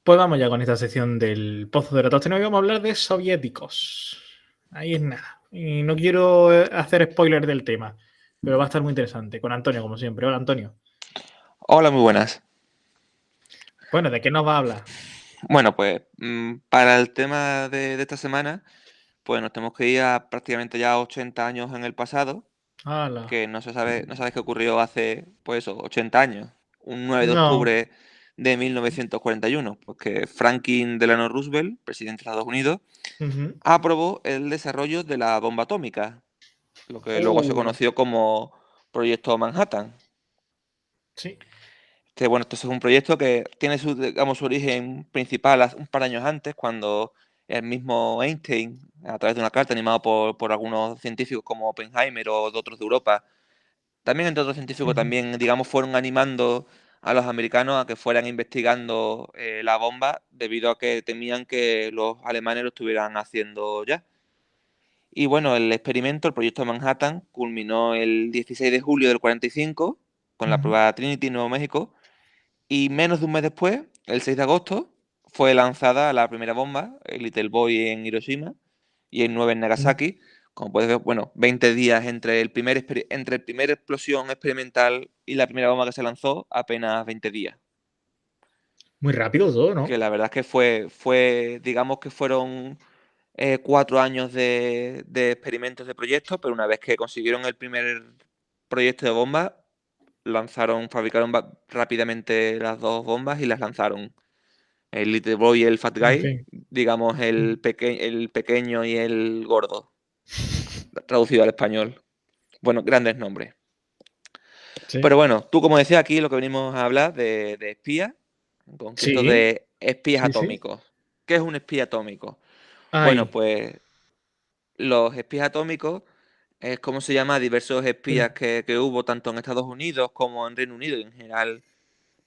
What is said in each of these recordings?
Pues vamos ya con esta sección del Pozo de Eratosthenes. Hoy vamos a hablar de soviéticos. Ahí es nada. Y no quiero hacer spoiler del tema, pero va a estar muy interesante. Con Antonio, como siempre. Hola, Antonio. Hola, muy buenas. Bueno, ¿de qué nos va a hablar? Bueno, pues para el tema de esta semana, pues nos tenemos que ir a prácticamente ya 80 años en el pasado, Hala. que no sabes qué ocurrió hace, pues eso, 80 años, un 9 de No. octubre de 1941, pues que Franklin Delano Roosevelt, presidente de Estados Unidos, Ujú. aprobó el desarrollo de la bomba atómica, lo que luego se Oh, conoció como Proyecto Manhattan. sí. Que bueno, esto es un proyecto que tiene su, digamos, su origen principal un par de años antes, cuando el mismo Einstein, a través de una carta animado por algunos científicos como Oppenheimer o de otros de Europa, también entre otros científicos Ujú. también, digamos, fueron animando a los americanos a que fueran investigando la bomba debido a que temían que los alemanes lo estuvieran haciendo ya. Y bueno, el experimento, el proyecto Manhattan, culminó el 16 de julio del 45 con la Ujú. prueba Trinity en Nuevo México, y menos de un mes después, el 6 de agosto, fue lanzada la primera bomba, el Little Boy en Hiroshima y el 9 en Ujú. Nagasaki. Como puedes ver, bueno, 20 días entre entre el primer explosión experimental y la primera bomba que se lanzó, apenas 20 días. Muy rápido todo, Que ¿no? la verdad es que digamos que fueron 4 años de experimentos de proyectos, pero una vez que consiguieron el primer proyecto de bomba, fabricaron rápidamente las dos bombas y las lanzaron. El Little Boy y el Fat En Guy, fin. digamos el pequeño y el gordo, traducido al español. Bueno, grandes nombres. Sí. Pero bueno, tú como decías aquí, lo que venimos a hablar de espías, en concreto Sí. de espías Sí, sí. atómicos. ¿Qué es un espía atómico? Bueno, Ay. pues los espías atómicos es como se llama a diversos espías Sí. que hubo tanto en Estados Unidos como en Reino Unido y en general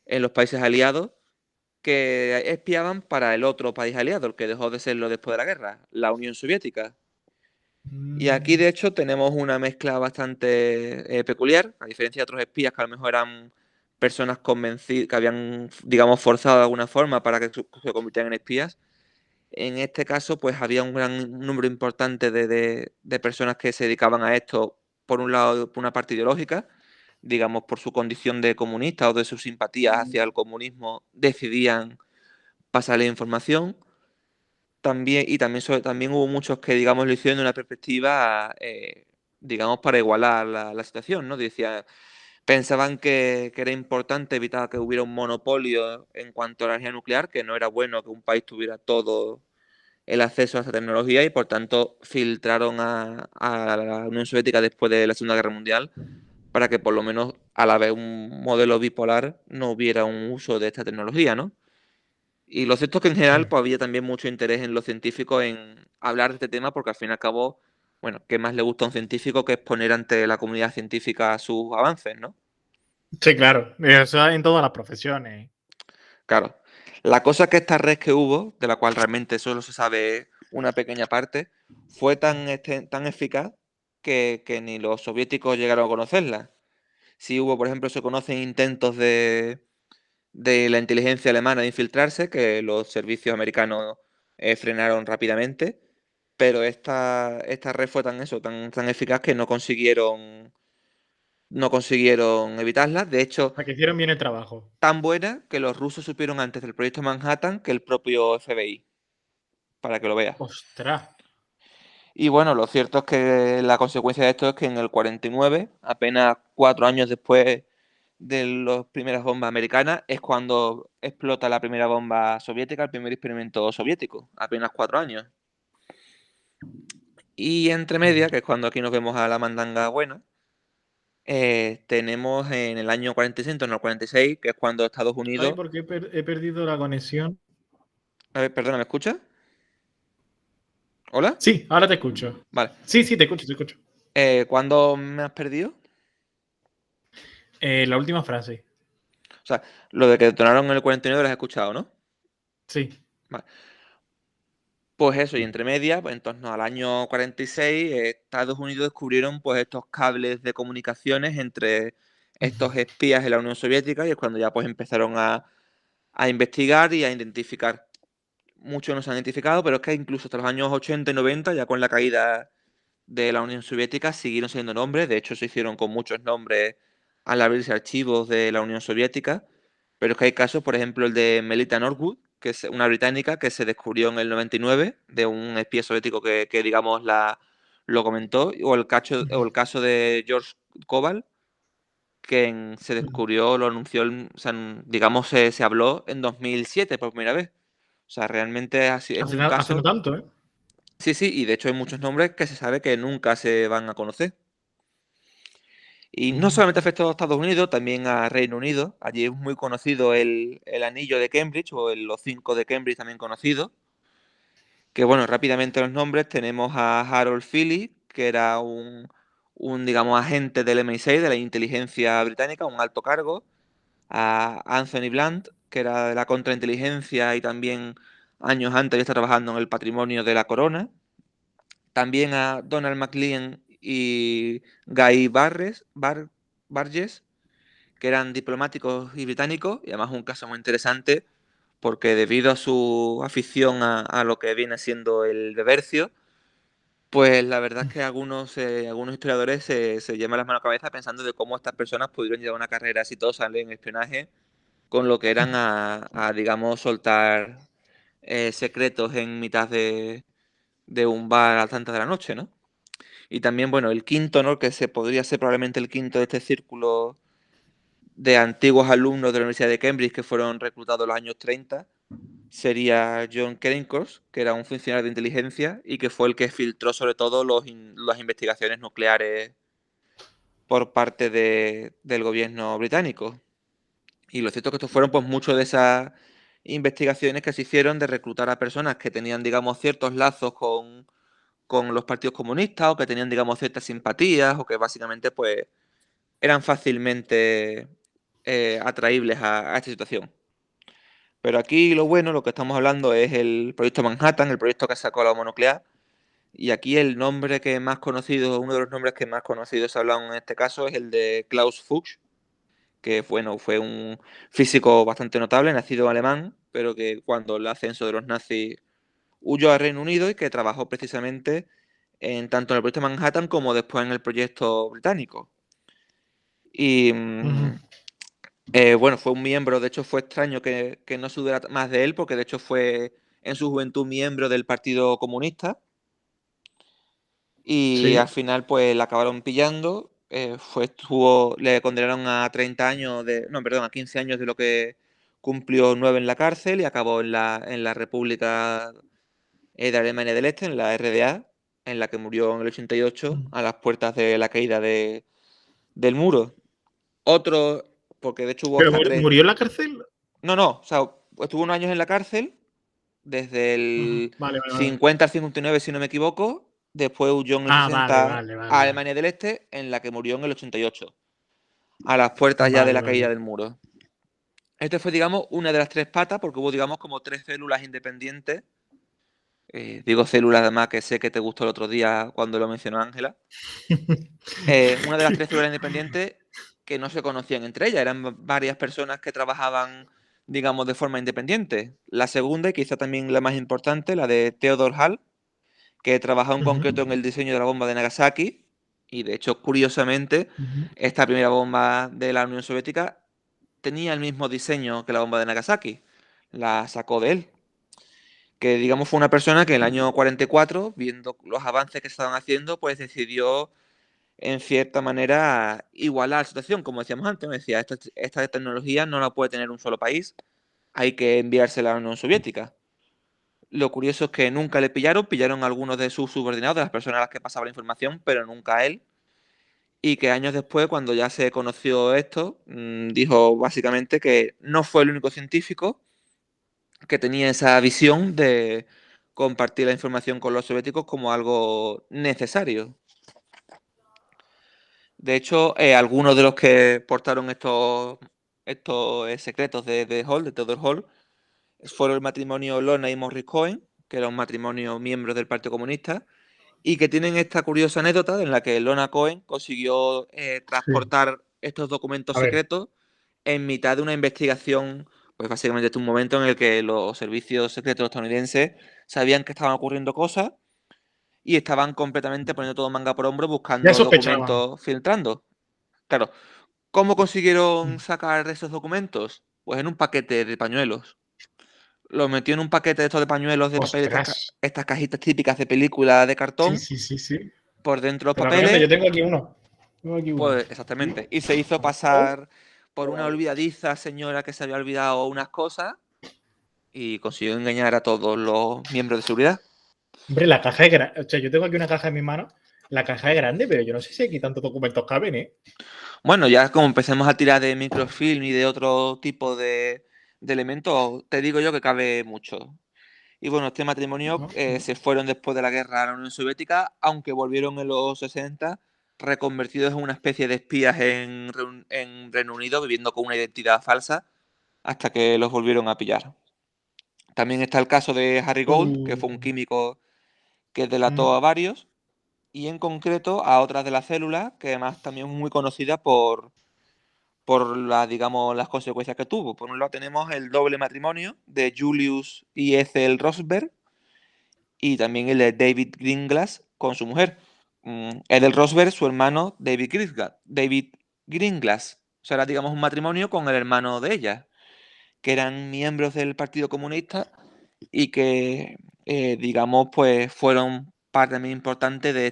en los países aliados, que espiaban para el otro país aliado, el que dejó de serlo después de la guerra, la Unión Soviética. Y aquí, Mm. de hecho, tenemos una mezcla bastante peculiar, a diferencia de otros espías que a lo mejor eran personas convencidas, que habían, digamos, forzado de alguna forma para que se convirtieran en espías. En este caso, pues había un gran número importante de personas que se dedicaban a esto, por un lado, por una parte ideológica, digamos, por su condición de comunista o de sus simpatías hacia el comunismo, decidían pasarle información. También hubo muchos que, digamos, lo hicieron de una perspectiva, digamos, para igualar la situación, ¿no? Pensaban que era importante evitar que hubiera un monopolio en cuanto a la energía nuclear, que no era bueno que un país tuviera todo el acceso a esa tecnología y, por tanto, filtraron a la Unión Soviética después de la Segunda Guerra Mundial para que, por lo menos, al haber un modelo bipolar, no hubiera un uso de esta tecnología, ¿no? Y lo cierto es que en general Sí. pues, había también mucho interés en los científicos en hablar de este tema porque al fin y al cabo, bueno, ¿qué más le gusta a un científico que exponer ante la comunidad científica sus avances, ¿no? Sí, claro. Eso en todas las profesiones. Claro. La cosa es que esta red que hubo, de la cual realmente solo se sabe una pequeña parte, fue tan eficaz que ni los soviéticos llegaron a conocerla. Sí hubo, por ejemplo, se conocen intentos de la inteligencia alemana de infiltrarse, que los servicios americanos frenaron rápidamente, pero esta red fue tan eficaz que no consiguieron evitarla. De hecho, O sea, que hicieron bien el trabajo. tan buena que los rusos supieron antes del proyecto Manhattan que el propio FBI, para que lo veas. Ostras. Y bueno, lo cierto es que la consecuencia de esto es que en el 49, apenas 4 años después de las primeras bombas americanas, es cuando explota la primera bomba soviética, el primer experimento soviético, apenas 4 años. Y entre media, que es cuando aquí nos vemos a la mandanga buena, tenemos en el año 45, en el 46, que es cuando Estados Ay, Unidos... porque he perdido la conexión. A ver, perdona, ¿me escuchas? ¿Hola? Sí, ahora te escucho. Vale. Sí, sí, te escucho, te escucho. ¿Cuándo me has perdido? La última frase. O sea, lo de que detonaron en el 49 lo has escuchado, ¿no? Sí. Vale. Pues eso, y entre medias, pues en torno al año 46, Estados Unidos descubrieron pues estos cables de comunicaciones entre estos espías de la Unión Soviética y es cuando ya pues empezaron a a investigar y a identificar. Muchos no se han identificado, pero es que incluso hasta los años 80 y 90, ya con la caída de la Unión Soviética, siguieron siendo nombres. De hecho, se hicieron con muchos nombres al abrirse archivos de la Unión Soviética. Pero es que hay casos, por ejemplo, el de Melita Norwood, que es una británica que se descubrió en el 99 de un espía soviético que digamos, lo comentó, o el caso de George Koval, que se descubrió, lo anunció, o sea, digamos, se habló en 2007 por primera vez. O sea, realmente es un Hace no caso. tanto, ¿eh? Sí, sí, y de hecho hay muchos nombres que se sabe que nunca se van a conocer. Y no Ujú. solamente afectó a Estados Unidos, también a Reino Unido. Allí es muy conocido el anillo de Cambridge o los 5 de Cambridge también conocido. Que bueno, rápidamente los nombres tenemos a Harold Phillips, que era digamos, agente del MI6, de la inteligencia británica, un alto cargo. A Anthony Blunt, que era de la contrainteligencia y también años antes ya está trabajando en el patrimonio de la corona. También a Donald MacLean y Guy Barges, que eran diplomáticos y británicos, y además un caso muy interesante porque debido a su afición a lo que viene siendo el bebercio, pues la verdad es que algunos historiadores se llevan las manos a la cabeza pensando de cómo estas personas pudieron llevar una carrera exitosa en espionaje con lo que eran digamos, soltar secretos en mitad de un bar a las tantas de la noche, ¿no? Y también, bueno, el quinto, ¿no? Que se podría ser probablemente el quinto de este círculo de antiguos alumnos de la Universidad de Cambridge que fueron reclutados en los años 30, sería John Cairncross, que era un funcionario de inteligencia y que fue el que filtró sobre todo las investigaciones nucleares por parte del gobierno británico. Y lo cierto es que estos fueron pues muchas de esas investigaciones que se hicieron de reclutar a personas que tenían, digamos, ciertos lazos con los partidos comunistas o que tenían, digamos, ciertas simpatías o que básicamente pues eran fácilmente atraíbles a esta situación. Pero aquí lo bueno, lo que estamos hablando es el proyecto Manhattan, el proyecto que sacó la bomba nuclear. Y aquí el nombre que más conocido, uno de los nombres que más conocidos se hablan en este caso es el de Klaus Fuchs, que bueno, fue un físico bastante notable, nacido en alemán, pero que cuando el ascenso de los nazis huyó al Reino Unido y que trabajó precisamente tanto en el proyecto Manhattan como después en el proyecto británico. Y Ujú. bueno, fue un miembro, de hecho fue extraño que no se supiera más de él, porque de hecho fue en su juventud miembro del Partido Comunista y al Sí. final pues la acabaron pillando, le condenaron a 30 años no, perdón, a 15 años de lo que cumplió 9 en la cárcel y acabó en la República de Alemania del Este, en la RDA, en la que murió en el 88 a las puertas de la caída del muro. Otro, porque de hecho hubo ¿Pero hasta tres. murió en la cárcel? No, no, o sea, estuvo unos años en la cárcel, desde Ujú. el Vale, vale, vale. 50 al 59, si no me equivoco. Después huyó en el Ah, vale, 60 vale, a vale, vale. Alemania del Este, en la que murió en el 88, a las puertas ya de Vale, la caída vale. del muro. Este fue, digamos, una de las tres patas, porque hubo, digamos, como tres células independientes. Digo células, además, que sé que te gustó el otro día cuando lo mencionó Ángela. Una de las tres células independientes que no se conocían entre ellas, eran varias personas que trabajaban, digamos, de forma independiente. La segunda, y quizá también la más importante, la de Theodor Hall, que trabajó en Ujú, concreto en el diseño de la bomba de Nagasaki, y de hecho, curiosamente, ujú. esta primera bomba de la Unión Soviética tenía el mismo diseño que la bomba de Nagasaki, la sacó de él. Que digamos fue una persona que en el año 44, viendo los avances que se estaban haciendo, pues decidió en cierta manera igualar la situación, como decíamos antes, me decía, esta tecnología no la puede tener un solo país, hay que enviársela a la Unión Soviética. Lo curioso es que nunca le pillaron a algunos de sus subordinados, de las personas a las que pasaba la información, pero nunca a él. Y que años después, cuando ya se conoció esto, dijo básicamente que no fue el único científico que tenía esa visión de compartir la información con los soviéticos como algo necesario. De hecho, algunos de los que portaron estos secretos de Hall, de Theodore Hall, fueron el matrimonio Lona y Morris Cohen, que era un matrimonio miembro del Partido Comunista, y que tienen esta curiosa anécdota en la que Lona Cohen consiguió Sí. transportar estos documentos A ver. secretos en mitad de una investigación Pues básicamente es un momento en el que los servicios secretos estadounidenses sabían que estaban ocurriendo cosas y estaban completamente poniendo todo manga por hombro Ya buscando sospechaban. documentos filtrando. Claro, ¿cómo consiguieron sacar esos documentos? Pues en un paquete de pañuelos. Los metió en un paquete de estos de pañuelos de papel, Ostras. estas cajitas típicas de película de Sí, cartón, sí, sí, sí. por dentro los Te la recomiendo, yo papeles, tengo aquí uno. Tengo aquí uno. pues Sí. exactamente. Y se hizo Oh, pasar por una guay. olvidadiza señora que se había olvidado unas cosas y consiguió engañar a todos los miembros de seguridad. Hombre, la caja es grande. O sea, yo tengo aquí una caja en mi mano. La caja es grande, pero yo no sé si aquí tantos documentos caben, ¿eh? Bueno, ya como empecemos a tirar de microfilm y de otro tipo de elementos, te digo yo que cabe mucho. Y bueno, este matrimonio ¿No? se fueron después de la guerra a la Unión Soviética, aunque volvieron en los 60 reconvertidos en una especie de espías en Reino Unido, viviendo con una identidad falsa, hasta que los volvieron a pillar. También está el caso de Harry Gold, que fue un Uh, químico que delató mm, a varios, y en concreto a otras de las células, que además también es muy conocida por digamos, las consecuencias que tuvo. Por un lado tenemos el doble matrimonio de Julius y Ethel Rosberg, y también el de David Greenglass con su mujer. Ethel Rosberg, su hermano David Greenglass. O sea, era, digamos, un matrimonio con el hermano de ella, que eran miembros del Partido Comunista y que, digamos, pues fueron parte muy importante de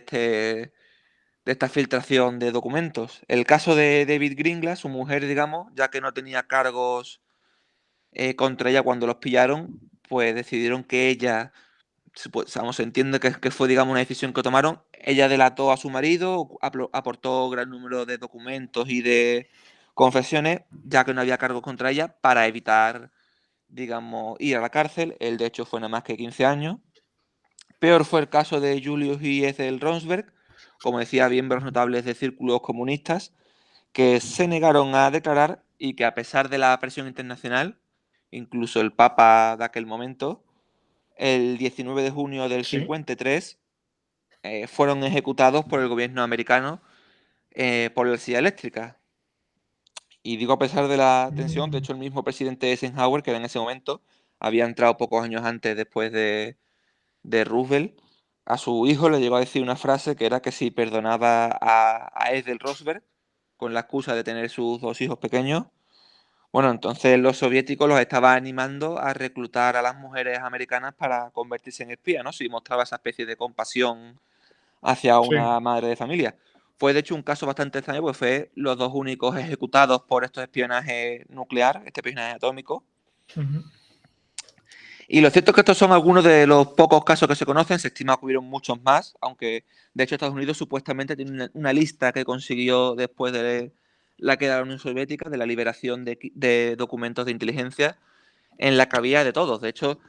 esta filtración de documentos. El caso de David Greenglass, su mujer, digamos, ya que no tenía cargos contra ella cuando los pillaron, pues decidieron que ella, se entiende que fue, digamos, una decisión que tomaron. Ella delató a su marido, aportó gran número de documentos y de confesiones, ya que no había cargos contra ella, para evitar, digamos, ir a la cárcel. Él, de hecho, fue nada más que 15 años. Peor fue el caso de Julius y Ethel Ronsberg, como decía, miembros notables de círculos comunistas, que se negaron a declarar y que, a pesar de la presión internacional, incluso el Papa de aquel momento, el 19 de junio del sí. 53 fueron ejecutados por el gobierno americano por la silla eléctrica. Y digo a pesar de la tensión, de Mm, hecho el mismo presidente Eisenhower, que en ese momento había entrado pocos años antes después de Roosevelt, a su hijo le llegó a decir una frase que era que si perdonaba a Ethel Rosberg con la excusa de tener sus dos hijos pequeños, bueno, entonces los soviéticos los estaban animando a reclutar a las mujeres americanas para convertirse en espías, ¿no? Si mostraba esa especie de compasión hacia sí. una madre de familia. Fue de hecho un caso bastante extraño, porque fue los dos únicos ejecutados por estos espionaje nuclear, este espionaje atómico. Ujú. Y lo cierto es que estos son algunos de los pocos casos que se conocen, se estima que hubieron muchos más, aunque de hecho Estados Unidos supuestamente tiene una lista que consiguió después de la queda de la Unión Soviética, de la liberación de documentos de inteligencia, en la que había de todos. De hecho,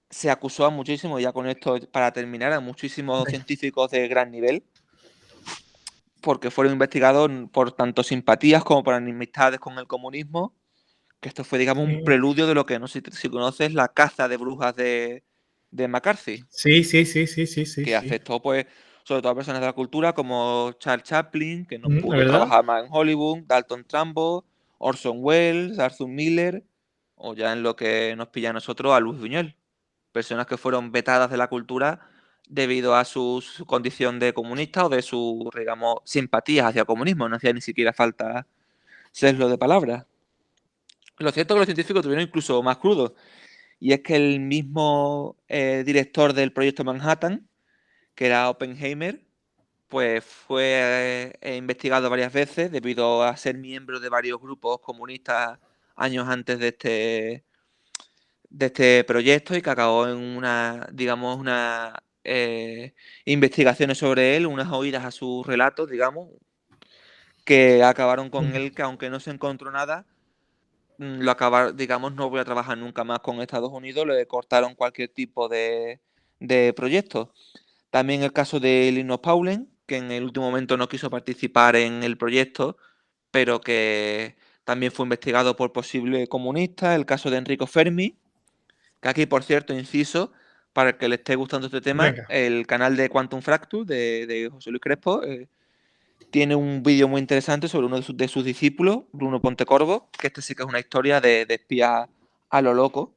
se acusó a muchísimos, ya con esto para terminar, a muchísimos Venga. científicos de gran nivel, porque fueron investigados por tanto simpatías como por enemistades con el comunismo, que esto fue, digamos, un Sí, preludio de lo que, no sé si conoces, la caza de brujas de McCarthy, sí, sí, sí, sí, sí, sí, que sí. afectó, pues, sobre todo a personas de la cultura como Charles Chaplin, que no ¿La pudo verdad? trabajar más en Hollywood, Dalton Trumbo, Orson Welles, Arthur Miller, o ya en lo que nos pilla a nosotros, a Luis Buñuel. Personas que fueron vetadas de la cultura debido a su condición de comunista o de su, digamos, simpatías hacia el comunismo. No hacía ni siquiera falta serlo de palabras. Lo cierto es que los científicos tuvieron incluso más crudo, y es que el mismo director del proyecto Manhattan, que era Oppenheimer, pues fue investigado varias veces debido a ser miembro de varios grupos comunistas años antes de este proyecto, y que acabó en una, digamos, una investigaciones sobre él, unas oídas a sus relatos, digamos, que acabaron con Mm. él, que aunque no se encontró nada, lo acabaron, digamos, no voy a trabajar nunca más con Estados Unidos, le cortaron cualquier tipo de proyecto. También el caso de Linus Pauling, que en el último momento no quiso participar en el proyecto, pero que también fue investigado por posible comunista. El caso de Enrico Fermi, que aquí, por cierto, inciso, para el que le esté gustando este tema, Venga. el canal de Quantum Fracture de José Luis Crespo tiene un vídeo muy interesante sobre uno de sus discípulos, Bruno Pontecorvo, que este sí que es una historia de espías a lo loco.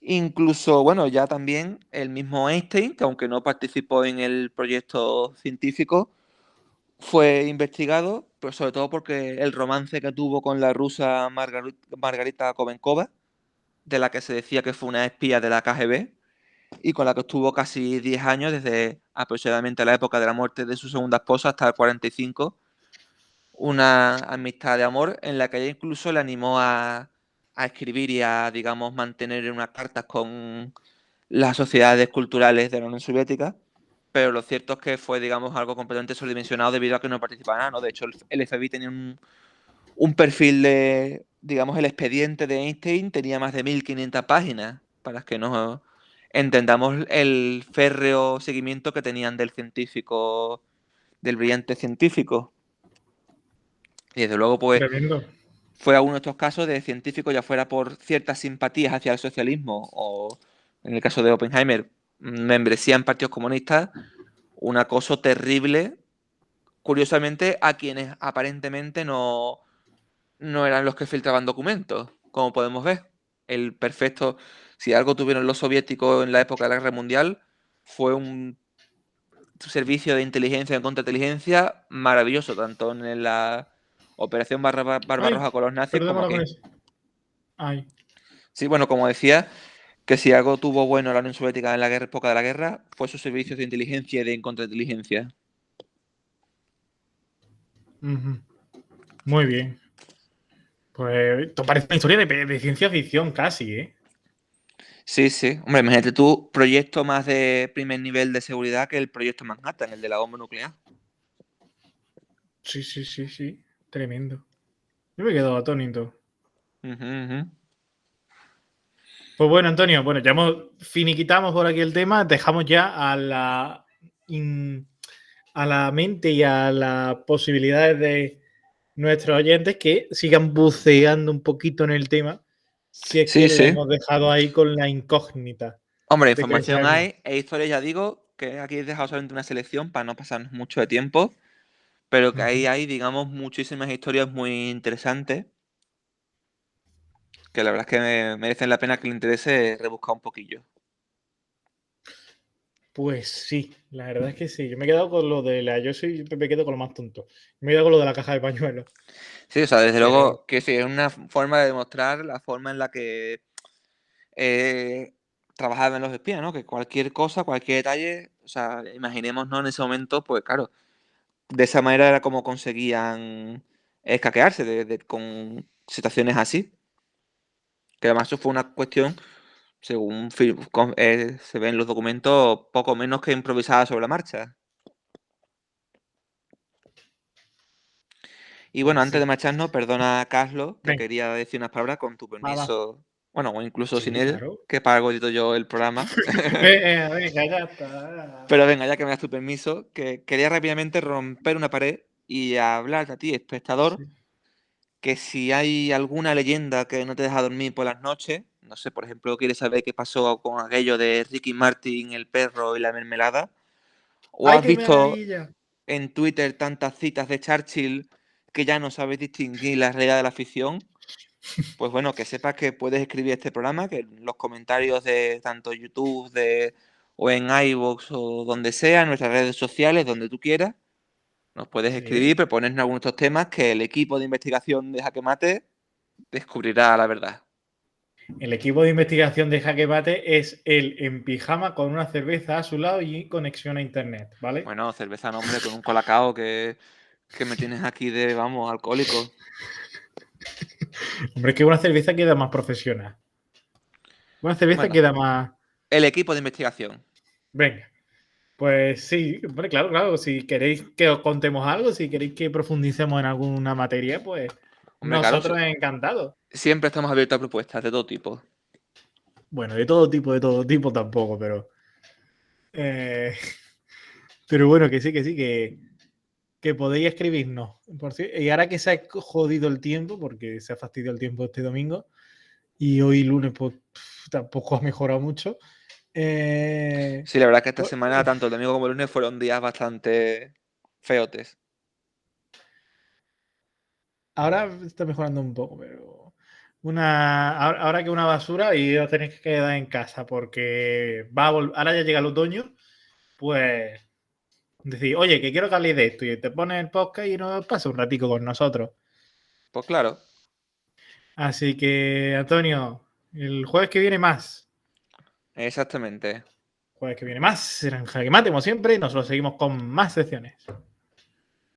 Incluso, bueno, ya también el mismo Einstein, que aunque no participó en el proyecto científico, fue investigado, pero sobre todo porque el romance que tuvo con la rusa Margarita Kovenkova, de la que se decía que fue una espía de la KGB, y con la que estuvo casi 10 años, desde aproximadamente la época de la muerte de su segunda esposa hasta el 45, una amistad de amor en la que ella incluso le animó a escribir y a, digamos, mantener unas cartas con las sociedades culturales de la Unión Soviética, pero lo cierto es que fue, digamos, algo completamente sobredimensionado debido a que no participaba nada, ¿no? De hecho, el FBI tenía un perfil de, digamos, el expediente de Einstein tenía más de 1500 páginas, para que nos entendamos el férreo seguimiento que tenían del científico, del brillante científico. Y desde luego, pues, Tremendo. fue uno de estos casos de científico, ya fuera por ciertas simpatías hacia el socialismo o, en el caso de Oppenheimer, membresía en partidos comunistas, un acoso terrible, curiosamente, a quienes aparentemente no eran los que filtraban documentos, como podemos ver. El perfecto, si algo tuvieron los soviéticos en la época de la Guerra Mundial, fue un servicio de inteligencia y contrainteligencia maravilloso, tanto en la Operación Ay, Barbarroja con los nazis perdón como con aquí. eso. Ay. Sí, bueno, como decía, que si algo tuvo bueno la Unión Soviética en la época de la guerra, fue sus servicios de inteligencia y de contrainteligencia. Ujú. Muy bien. Pues esto parece una historia de ciencia ficción casi, ¿eh? Sí, sí. Hombre, imagínate tú, proyecto más de primer nivel de seguridad que el proyecto Manhattan, el de la bomba nuclear. Sí, sí, sí, sí. Tremendo. Yo me he quedado atónito. Ujú, ujú. Pues bueno, Antonio, bueno, ya finiquitamos por aquí el tema, dejamos ya in- a la mente y a las posibilidades de nuestros oyentes que sigan buceando un poquito en el tema, si es Sí, que le sí. hemos dejado ahí con la incógnita Hombre, de que información sabemos. hay, e historia ya digo, que aquí he dejado solamente una selección para no pasarnos mucho de tiempo, pero que ahí Ujú. hay, digamos, muchísimas historias muy interesantes, que la verdad es que merecen la pena que le interese rebuscar un poquillo. Pues sí, la verdad es que sí. Yo me he quedado con lo de la. Yo siempre me quedo con lo más tonto. Me he quedado con lo de la caja de pañuelos. Sí, o sea, desde Pero luego que sí, es una forma de demostrar la forma en la que eh, trabajaban los espías, ¿no? Que cualquier cosa, cualquier detalle, o sea, imaginémonos en ese momento, pues claro, de esa manera era como conseguían escaquearse con situaciones así. Que además eso fue una cuestión, según se ve en los documentos, poco menos que improvisada sobre la marcha. Y bueno, pues antes de sí. marcharnos, perdona, Carlos, que Venga, quería decir unas palabras con tu va, va. permiso. Bueno, o incluso sin Sí, él, claro. que para algo edito yo el programa. Venga, ya está. Pero venga, ya que me das tu permiso, que quería rápidamente romper una pared y hablar a ti, espectador, Sí. que si hay alguna leyenda que no te deja dormir por las noches, no sé, por ejemplo, quieres saber qué pasó con aquello de Ricky Martin, el perro y la mermelada, o ¡Ay, has qué visto maravilla! en Twitter tantas citas de Churchill que ya no sabes distinguir la realidad de la ficción, pues bueno, que sepas que puedes escribir este programa, que en los comentarios de tanto YouTube o en iVoox o donde sea, en nuestras redes sociales, donde tú quieras, nos puedes escribir, Sí. proponernos algunos de estos temas que el equipo de investigación de Jaque Mate descubrirá la verdad. El equipo de investigación de Jaque Mate es él en pijama con una cerveza a su lado y conexión a internet, ¿vale? Bueno, cerveza no, hombre, con un colacao que me tienes aquí de, vamos, alcohólico. Hombre, es que una cerveza queda más profesional. Una cerveza Bueno, queda más. el equipo de investigación. Venga. Pues sí, hombre, claro, claro. Si queréis que os contemos algo, si queréis que profundicemos en alguna materia, pues Hombre, claro, nosotros encantados. siempre estamos abiertos a propuestas de todo tipo. Bueno, de todo tipo tampoco, pero. eh, pero bueno, que sí, que podéis escribirnos. Y ahora que se ha jodido el tiempo, porque se ha fastidiado el tiempo este domingo, y hoy lunes, pues tampoco ha mejorado mucho. Eh, Sí, la verdad es que esta pues, semana, tanto el domingo como el lunes, fueron días bastante feotes. ahora está mejorando un poco, pero ahora que una basura y os tenéis que quedar en casa porque ahora ya llega el otoño, pues decir, oye, que quiero que habléis de esto y te pones el podcast y nos pasa un ratico con nosotros. Pues claro, Así que, Antonio, el jueves que viene más. exactamente. Jueves que viene más. Será en Jaque Mate, como siempre, y nosotros seguimos con más secciones.